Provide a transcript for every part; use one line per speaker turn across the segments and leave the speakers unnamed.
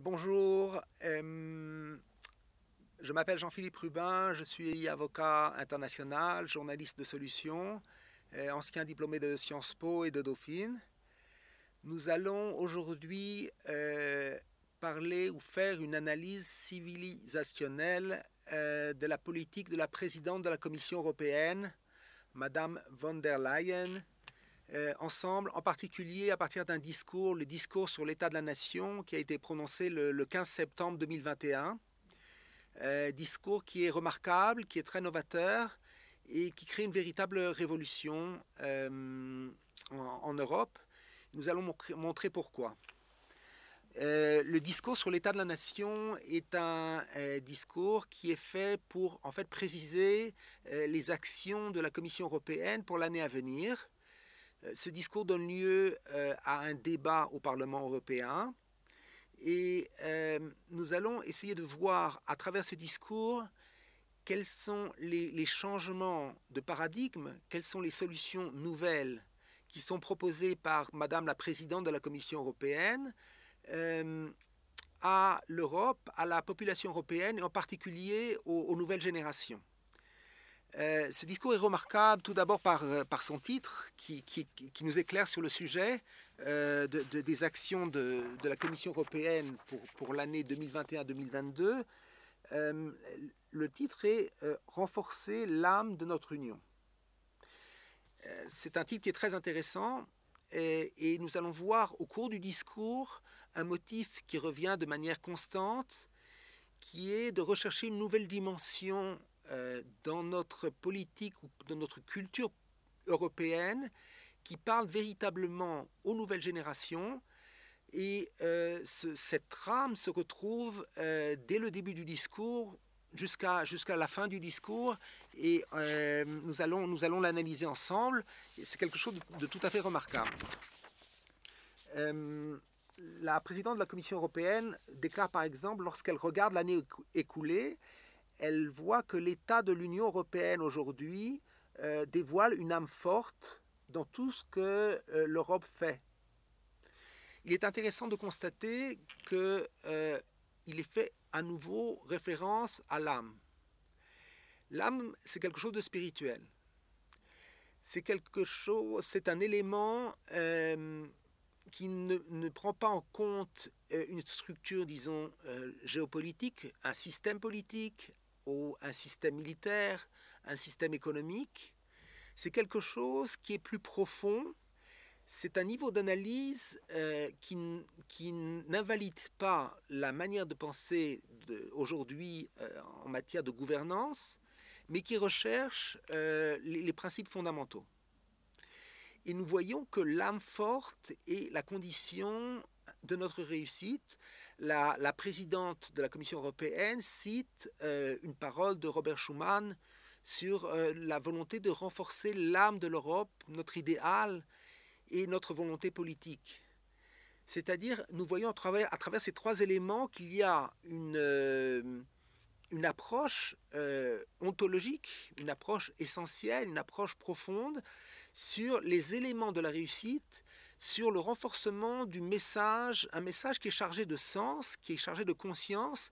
Bonjour, je m'appelle Jean-Philippe Rubin, je suis avocat international, journaliste de solutions, ancien diplômé de Sciences Po et de Dauphine. Nous allons aujourd'hui parler ou faire une analyse civilisationnelle de la politique de la présidente de la Commission européenne, Madame von der Leyen, ensemble, en particulier à partir d'un discours, le discours sur l'état de la nation qui a été prononcé le 15 septembre 2021. Discours qui est remarquable, qui est très novateur et qui crée une véritable révolution en Europe. Nous allons montrer pourquoi. Le discours sur l'état de la nation est un discours qui est fait pour en fait préciser les actions de la Commission européenne pour l'année à venir. Ce discours donne lieu à un débat au Parlement européen et nous allons essayer de voir à travers ce discours quels sont les changements de paradigme, quelles sont les solutions nouvelles qui sont proposées par Madame la Présidente de la Commission européenne à l'Europe, à la population européenne et en particulier aux nouvelles générations. Ce discours est remarquable tout d'abord par son titre qui nous éclaire sur le sujet des actions de la Commission européenne pour l'année 2021-2022. Le titre est « Renforcer l'âme de notre Union ». C'est un titre qui est très intéressant et nous allons voir au cours du discours un motif qui revient de manière constante, qui est de rechercher une nouvelle dimension dans notre politique ou dans notre culture européenne qui parle véritablement aux nouvelles générations. Et cette trame se retrouve dès le début du discours jusqu'à la fin du discours et nous allons l'analyser ensemble. C'est quelque chose de tout à fait remarquable. La présidente de la Commission européenne déclare par exemple, lorsqu'elle regarde l'année écoulée, elle voit que l'état de l'Union européenne aujourd'hui dévoile une âme forte dans tout ce que l'Europe fait. Il est intéressant de constater qu'il est fait à nouveau référence à l'âme. L'âme, c'est quelque chose de spirituel. C'est un élément qui ne prend pas en compte une structure, disons, géopolitique, un système politique, ou un système militaire, un système économique. C'est quelque chose qui est plus profond. C'est un niveau d'analyse qui n'invalide pas la manière de penser aujourd'hui en matière de gouvernance, mais qui recherche les principes fondamentaux. Et nous voyons que l'âme forte est la condition de notre réussite. La présidente de la Commission européenne cite une parole de Robert Schuman sur la volonté de renforcer l'âme de l'Europe, notre idéal et notre volonté politique. C'est-à-dire, nous voyons à travers ces trois éléments qu'il y a une approche ontologique, une approche essentielle, une approche profonde sur les éléments de la réussite, sur le renforcement du message, un message qui est chargé de sens, qui est chargé de conscience,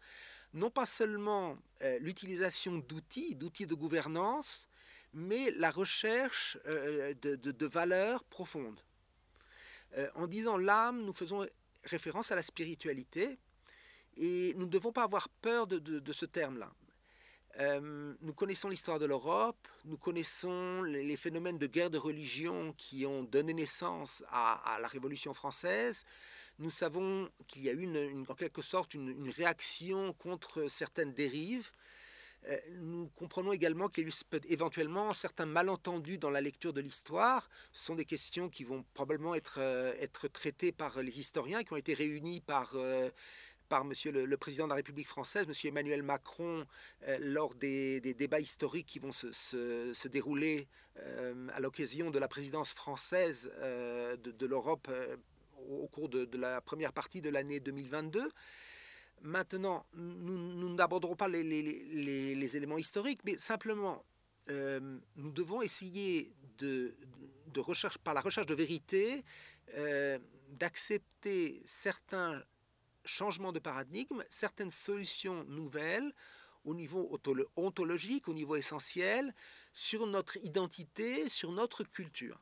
non pas seulement l'utilisation d'outils de gouvernance, mais la recherche de valeurs profondes. En disant l'âme, nous faisons référence à la spiritualité et nous ne devons pas avoir peur de ce terme-là. Nous connaissons l'histoire de l'Europe, nous connaissons les phénomènes de guerre de religion qui ont donné naissance à la Révolution française. Nous savons qu'il y a eu en quelque sorte une réaction contre certaines dérives. Nous comprenons également qu'il y a eu éventuellement certains malentendus dans la lecture de l'histoire. Ce sont des questions qui vont probablement être traitées par les historiens, qui ont été réunis par Monsieur le Président de la République française, Monsieur Emmanuel Macron, lors des débats historiques qui vont se dérouler à l'occasion de la présidence française de l'Europe au cours de la première partie de l'année 2022. Maintenant, nous n'aborderons pas les éléments historiques, mais simplement, nous devons essayer par la recherche de vérité, d'accepter certains changement de paradigme, certaines solutions nouvelles au niveau ontologique, au niveau essentiel, sur notre identité, sur notre culture.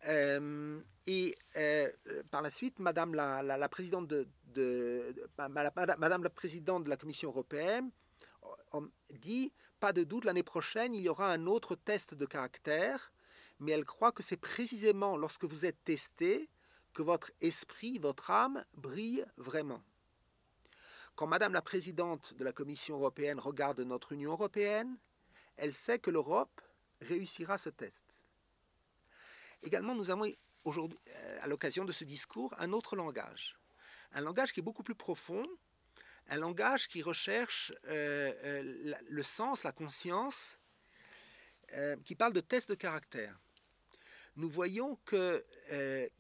Par la suite, Madame la présidente Madame la présidente de la Commission européenne dit « Pas de doute, l'année prochaine, il y aura un autre test de caractère, mais elle croit que c'est précisément lorsque vous êtes testé que votre esprit, votre âme brille vraiment. » Quand Madame la présidente de la Commission européenne regarde notre Union européenne, elle sait que l'Europe réussira ce test. Également, nous avons aujourd'hui, à l'occasion de ce discours, un autre langage. Un langage qui est beaucoup plus profond, un langage qui recherche le sens, la conscience, qui parle de test de caractère. Nous voyons qu'il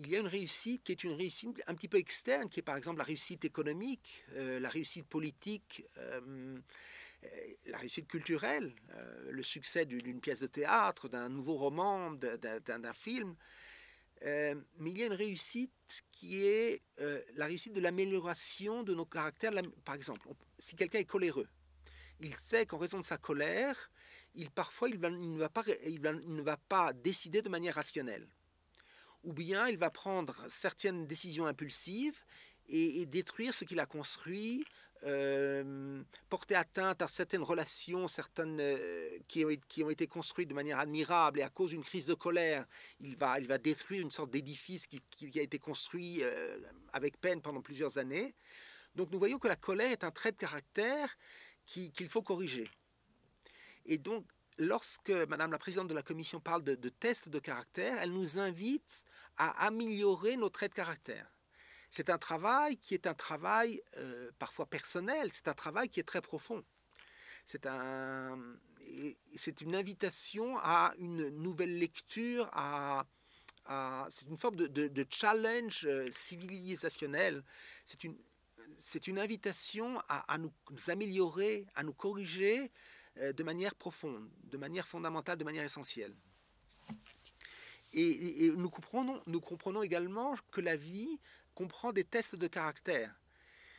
y a une réussite qui est une réussite un petit peu externe, qui est par exemple la réussite économique, la réussite politique, la réussite culturelle, le succès d'une pièce de théâtre, d'un nouveau roman, d'un film. Mais il y a une réussite qui est la réussite de l'amélioration de nos caractères. Par exemple, si quelqu'un est coléreux, il sait qu'en raison de sa colère, parfois il ne va pas décider de manière rationnelle. Ou bien il va prendre certaines décisions impulsives et détruire ce qu'il a construit, porter atteinte à certaines relations, qui ont été construites de manière admirable, et à cause d'une crise de colère, il va détruire une sorte d'édifice qui a été construit avec peine pendant plusieurs années. Donc nous voyons que la colère est un trait de caractère qu'il faut corriger. Et donc, lorsque Madame la présidente de la Commission parle de tests de caractère, elle nous invite à améliorer nos traits de caractère. C'est un travail qui est un travail parfois personnel, c'est un travail qui est très profond. C'est une invitation à une nouvelle lecture, c'est une forme de challenge civilisationnel. C'est une invitation à nous améliorer, à nous corriger de manière profonde, de manière fondamentale, de manière essentielle. Et nous comprenons également que la vie comprend des tests de caractère.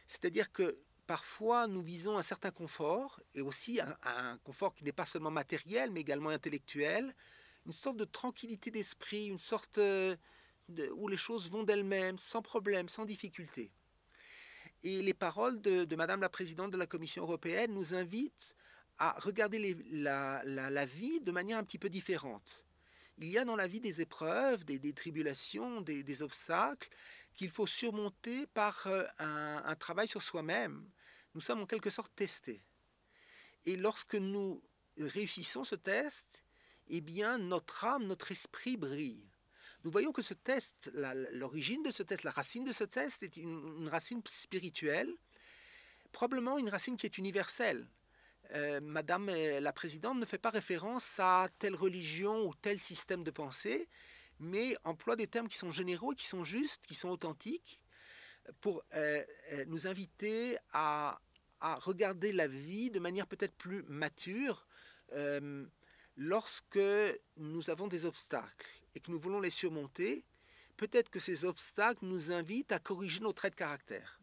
C'est-à-dire que parfois nous visons un certain confort, et aussi un confort qui n'est pas seulement matériel, mais également intellectuel, une sorte de tranquillité d'esprit, une sorte où les choses vont d'elles-mêmes, sans problème, sans difficulté. Et les paroles de Madame la présidente de la Commission européenne nous invitent à regarder la vie de manière un petit peu différente. Il y a dans la vie des épreuves, des tribulations, des obstacles qu'il faut surmonter par un travail sur soi-même. Nous sommes en quelque sorte testés. Et lorsque nous réussissons ce test, eh bien notre âme, notre esprit brille. Nous voyons que ce test, l'origine de ce test, la racine de ce test est une racine spirituelle, probablement une racine qui est universelle. Madame la présidente ne fait pas référence à telle religion ou tel système de pensée, mais emploie des termes qui sont généraux, qui sont justes, qui sont authentiques, pour nous inviter à regarder la vie de manière peut-être plus mature lorsque nous avons des obstacles et que nous voulons les surmonter. Peut-être que ces obstacles nous invitent à corriger nos traits de caractère.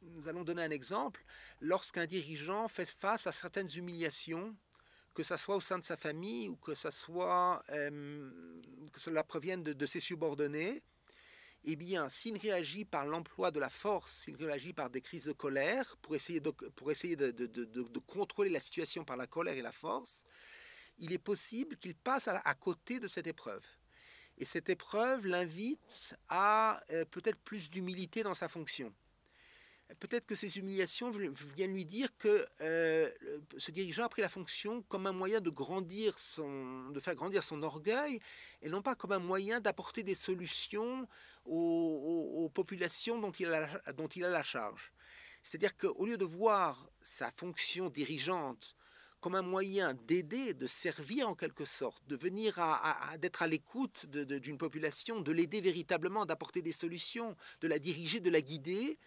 Nous allons donner un exemple. Lorsqu'un dirigeant fait face à certaines humiliations, que ce soit au sein de sa famille ou que cela provienne de ses subordonnés, eh bien, s'il réagit par l'emploi de la force, s'il réagit par des crises de colère, pour essayer de contrôler la situation par la colère et la force, il est possible qu'il passe à côté de cette épreuve. Et cette épreuve l'invite à peut-être plus d'humilité dans sa fonction. Peut-être que ces humiliations viennent lui dire que ce dirigeant a pris la fonction comme un moyen de faire grandir son orgueil, et non pas comme un moyen d'apporter des solutions aux populations dont il a la charge. C'est-à-dire qu'au lieu de voir sa fonction dirigeante comme un moyen d'aider, de servir en quelque sorte, de venir d'être à l'écoute d'une population, de l'aider véritablement, d'apporter des solutions, de la diriger, de la guider,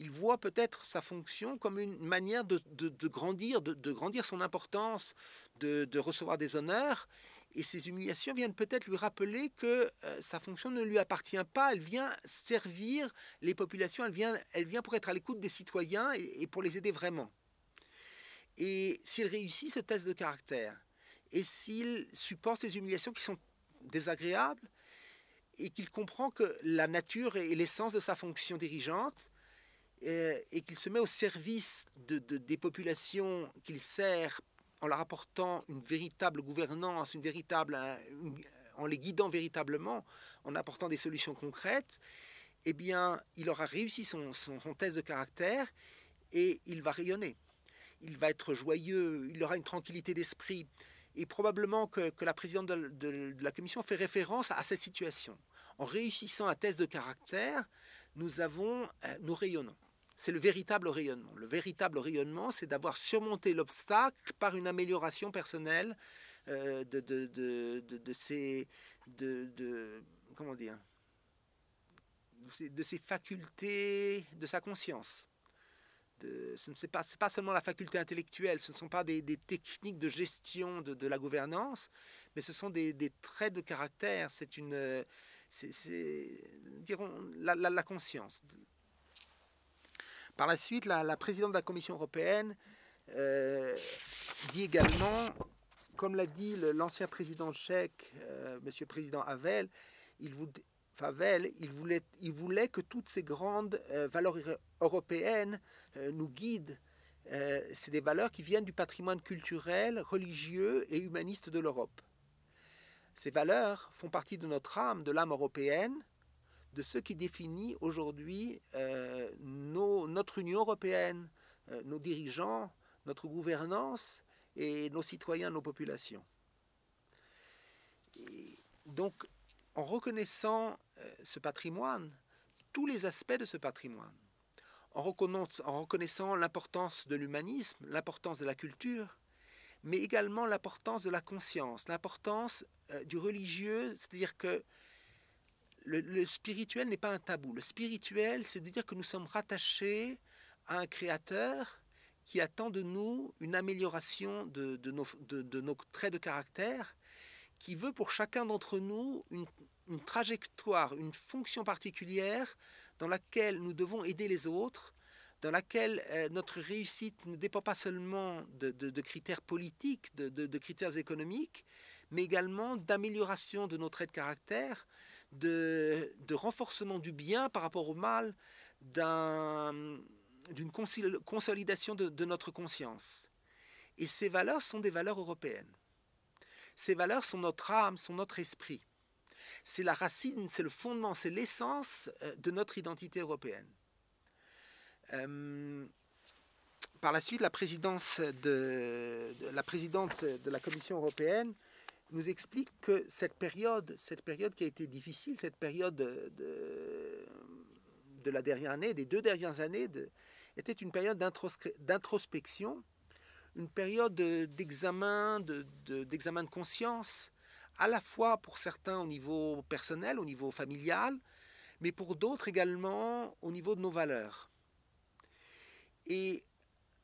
il voit peut-être sa fonction comme une manière de grandir son importance, de recevoir des honneurs, Et ces humiliations viennent peut-être lui rappeler que sa fonction ne lui appartient pas, elle vient servir les populations, elle vient pour être à l'écoute des citoyens et pour les aider vraiment. Et s'il réussit ce test de caractère, et s'il supporte ces humiliations qui sont désagréables, et qu'il comprend que la nature est l'essence de sa fonction dirigeante, et qu'il se met au service des populations qu'il sert en leur apportant une véritable gouvernance, en les guidant véritablement, en apportant des solutions concrètes, eh bien, il aura réussi son test de caractère et il va rayonner. Il va être joyeux, il aura une tranquillité d'esprit. Et probablement que la présidente de la commission fait référence à cette situation. En réussissant un test de caractère, nous rayonnons. C'est le véritable rayonnement. Le véritable rayonnement, c'est d'avoir surmonté l'obstacle par une amélioration personnelle de ses facultés, de sa conscience. Ce n'est pas seulement la faculté intellectuelle, ce ne sont pas des techniques de gestion de la gouvernance, mais ce sont des traits de caractère, dirons, la conscience. Par la suite, la présidente de la Commission européenne dit également, comme l'a dit l'ancien président tchèque, monsieur le président Havel, il voulait que toutes ces grandes valeurs européennes nous guident. C'est des valeurs qui viennent du patrimoine culturel, religieux et humaniste de l'Europe. Ces valeurs font partie de notre âme, de l'âme européenne, de ce qui définit aujourd'hui notre Union européenne, nos dirigeants, notre gouvernance et nos citoyens, nos populations. Et donc, en reconnaissant ce patrimoine, tous les aspects de ce patrimoine, en reconnaissant l'importance de l'humanisme, l'importance de la culture, mais également l'importance de la conscience, l'importance du religieux, c'est-à-dire que le spirituel n'est pas un tabou. Le spirituel, c'est de dire que nous sommes rattachés à un créateur qui attend de nous une amélioration de nos traits de caractère, qui veut pour chacun d'entre nous une trajectoire, une fonction particulière dans laquelle nous devons aider les autres, dans laquelle notre réussite ne dépend pas seulement de critères politiques, de critères économiques, mais également d'amélioration de nos traits de caractère, de renforcement du bien par rapport au mal, d'une consolidation de notre conscience. Et ces valeurs sont des valeurs européennes. Ces valeurs sont notre âme, sont notre esprit. C'est la racine, c'est le fondement, c'est l'essence de notre identité européenne. Par la suite, la présidente de la Commission européenne nous explique que cette période qui a été difficile, cette période de la dernière année, des 2 dernières années, était une période d'introspection, une période d'examen de conscience, à la fois pour certains au niveau personnel, au niveau familial, mais pour d'autres également au niveau de nos valeurs. Et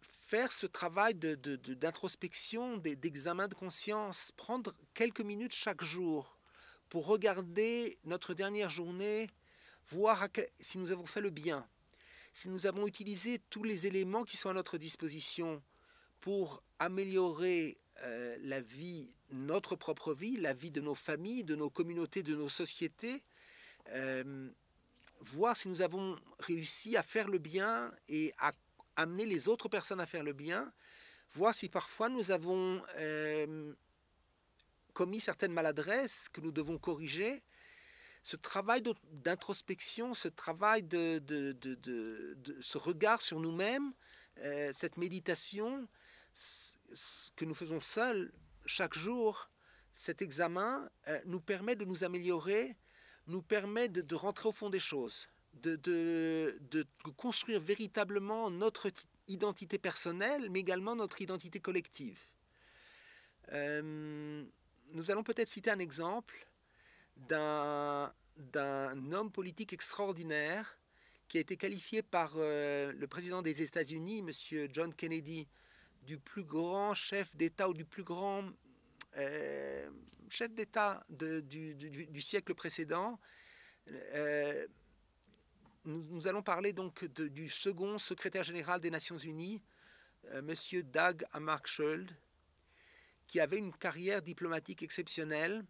faire ce travail d'introspection, d'examen de conscience, prendre quelques minutes chaque jour pour regarder notre dernière journée, voir si nous avons fait le bien, si nous avons utilisé tous les éléments qui sont à notre disposition pour améliorer la vie, notre propre vie, la vie de nos familles, de nos communautés, de nos sociétés, voir si nous avons réussi à faire le bien et à amener les autres personnes à faire le bien, voir si parfois nous avons commis certaines maladresses que nous devons corriger. Ce travail d'introspection, ce travail ce regard sur nous-mêmes, cette méditation que nous faisons seuls chaque jour, cet examen nous permet de nous améliorer, nous permet de rentrer au fond des choses, de construire véritablement notre identité personnelle, mais également notre identité collective. Nous allons peut-être citer un exemple d'un homme politique extraordinaire qui a été qualifié par le président des États-Unis, M. John Kennedy, du plus grand chef d'État ou du plus grand chef d'État du siècle précédent, nous allons parler donc du second secrétaire général des Nations Unies, Monsieur Dag Hammarskjöld, qui avait une carrière diplomatique exceptionnelle,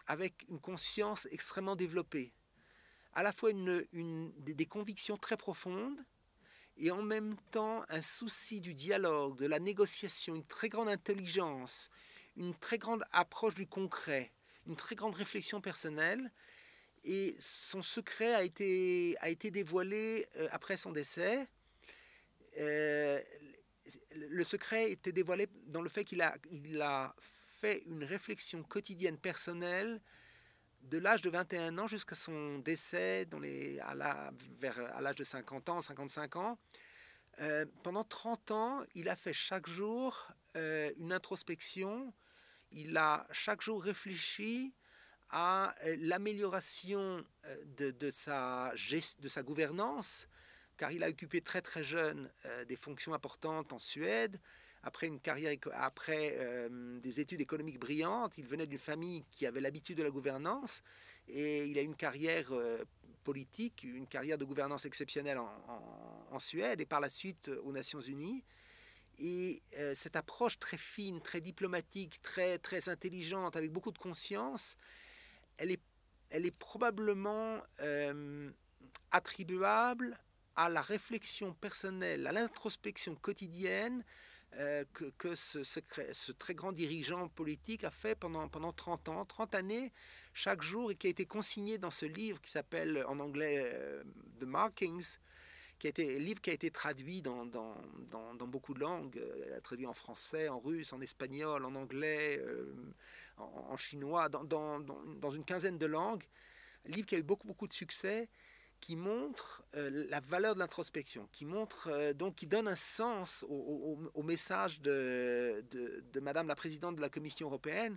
avec une conscience extrêmement développée, à la fois des convictions très profondes, et en même temps un souci du dialogue, de la négociation, une très grande intelligence, une très grande approche du concret, une très grande réflexion personnelle. Et son secret a été dévoilé après son décès. Le secret était dévoilé dans le fait qu'il a fait une réflexion quotidienne personnelle de l'âge de 21 ans jusqu'à son décès à l'âge de 50 ans, 55 ans. Pendant 30 ans, il a fait chaque jour une introspection. Il a chaque jour réfléchi à l'amélioration de sa gouvernance, car il a occupé très très jeune des fonctions importantes en Suède. Après une carrière, des études économiques brillantes, il venait d'une famille qui avait l'habitude de la gouvernance, et il a une carrière politique, une carrière de gouvernance exceptionnelle en Suède et par la suite aux Nations Unies. Et cette approche très fine, très diplomatique, très, très intelligente, avec beaucoup de conscience, elle est probablement attribuable à la réflexion personnelle, à l'introspection quotidienne que ce très grand dirigeant politique a fait pendant 30 ans, 30 années, chaque jour, et qui a été consigné dans ce livre qui s'appelle en anglais The Markings, livre qui a été traduit dans beaucoup de langues, traduit en français, en russe, en espagnol, en anglais, en chinois, dans une quinzaine de langues. Un livre qui a eu beaucoup de succès, qui montre la valeur de l'introspection, qui donne un sens au message de Madame la Présidente de la Commission européenne,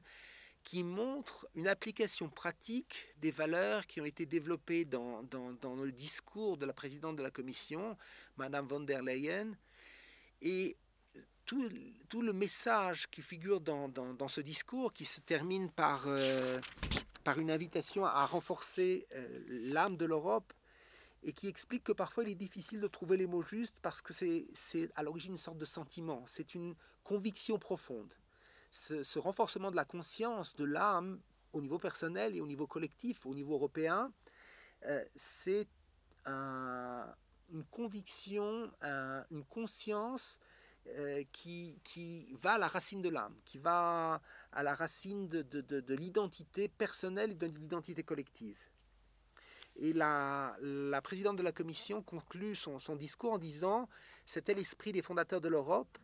qui montre une application pratique des valeurs qui ont été développées dans le discours de la Présidente de la Commission, Madame von der Leyen. Et tout le message qui figure dans ce discours, qui se termine par une invitation à renforcer l'âme de l'Europe, et qui explique que parfois il est difficile de trouver les mots justes parce que c'est à l'origine une sorte de sentiment, c'est une conviction profonde. Ce renforcement de la conscience, de l'âme, au niveau personnel et au niveau collectif, au niveau européen, c'est une conviction, une conscience qui va à la racine de l'âme, qui va à la racine de l'identité personnelle et de l'identité collective. Et la présidente de la Commission conclut son discours en disant « C'était l'esprit des fondateurs de l'Europe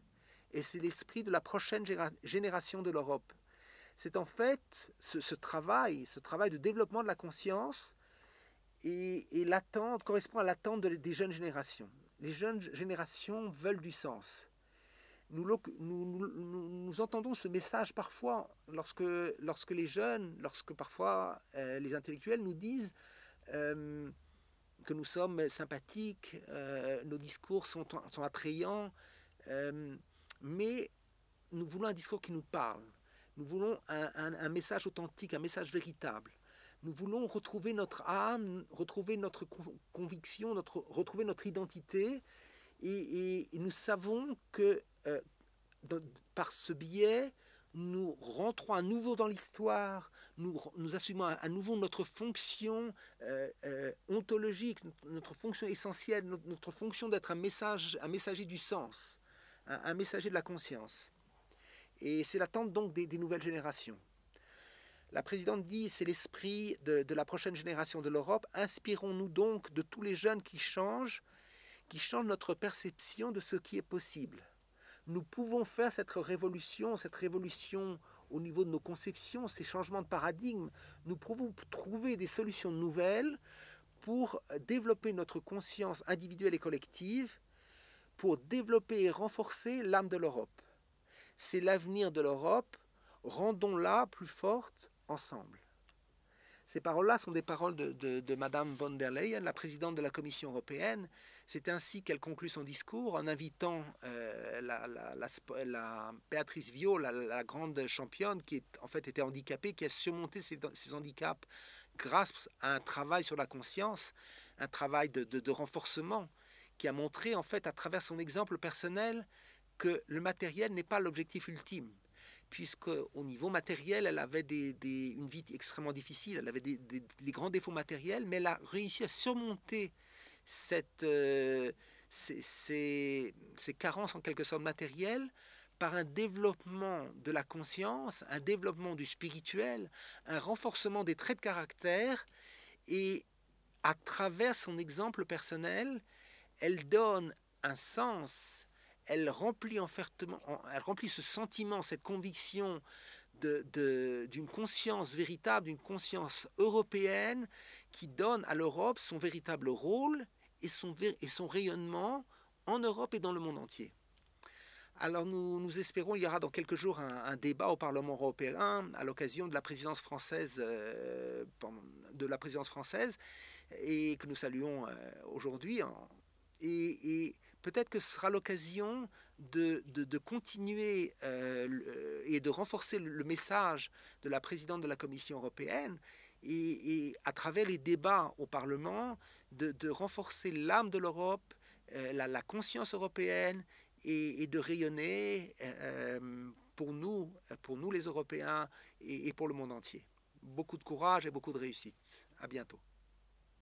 et c'est l'esprit de la prochaine génération de l'Europe. » C'est en fait ce travail de développement de la conscience et l'attente correspond à l'attente des jeunes générations. Les jeunes générations veulent du sens. Nous entendons ce message parfois lorsque les jeunes, lorsque parfois les intellectuels nous disent que nous sommes sympathiques, nos discours sont attrayants, mais nous voulons un discours qui nous parle. Nous voulons un message authentique, un message véritable. Nous voulons retrouver notre âme, retrouver notre conviction, retrouver notre identité, et nous savons que par ce biais, nous rentrons à nouveau dans l'histoire, nous assumons à nouveau notre fonction ontologique, notre fonction essentielle, notre fonction d'être un messager du sens, un messager de la conscience. Et c'est l'attente donc des nouvelles générations. La présidente dit, c'est l'esprit de la prochaine génération de l'Europe. Inspirons-nous donc de tous les jeunes qui changent notre perception de ce qui est possible. Nous pouvons faire cette révolution au niveau de nos conceptions, ces changements de paradigme. Nous pouvons trouver des solutions nouvelles pour développer notre conscience individuelle et collective, pour développer et renforcer l'âme de l'Europe. C'est l'avenir de l'Europe, rendons-la plus forte ensemble. Ces paroles-là sont des paroles de Madame von der Leyen, la présidente de la Commission européenne. C'est ainsi qu'elle conclut son discours en invitant la Béatrice Viau, la grande championne qui en fait était handicapée, qui a surmonté ses handicaps grâce à un travail sur la conscience, un travail de renforcement, qui a montré en fait à travers son exemple personnel que le matériel n'est pas l'objectif ultime, puisque au niveau matériel, elle avait une vie extrêmement difficile, elle avait des grands défauts matériels, mais elle a réussi à surmonter ces carences en quelque sorte matérielles par un développement de la conscience, un développement du spirituel, un renforcement des traits de caractère, et à travers son exemple personnel, elle donne un sens, elle remplit elle remplit ce sentiment, cette conviction d'une conscience véritable, d'une conscience européenne qui donne à l'Europe son véritable rôle et son rayonnement en Europe et dans le monde entier. Alors nous espérons, il y aura dans quelques jours un débat au Parlement européen à l'occasion de la présidence française, et que nous saluons aujourd'hui. Et peut-être que ce sera l'occasion de continuer et de renforcer le message de la présidente de la Commission européenne et à travers les débats au Parlement, de renforcer l'âme de l'Europe, la conscience européenne et de rayonner pour nous les Européens et pour le monde entier. Beaucoup de courage et beaucoup de réussite. À bientôt.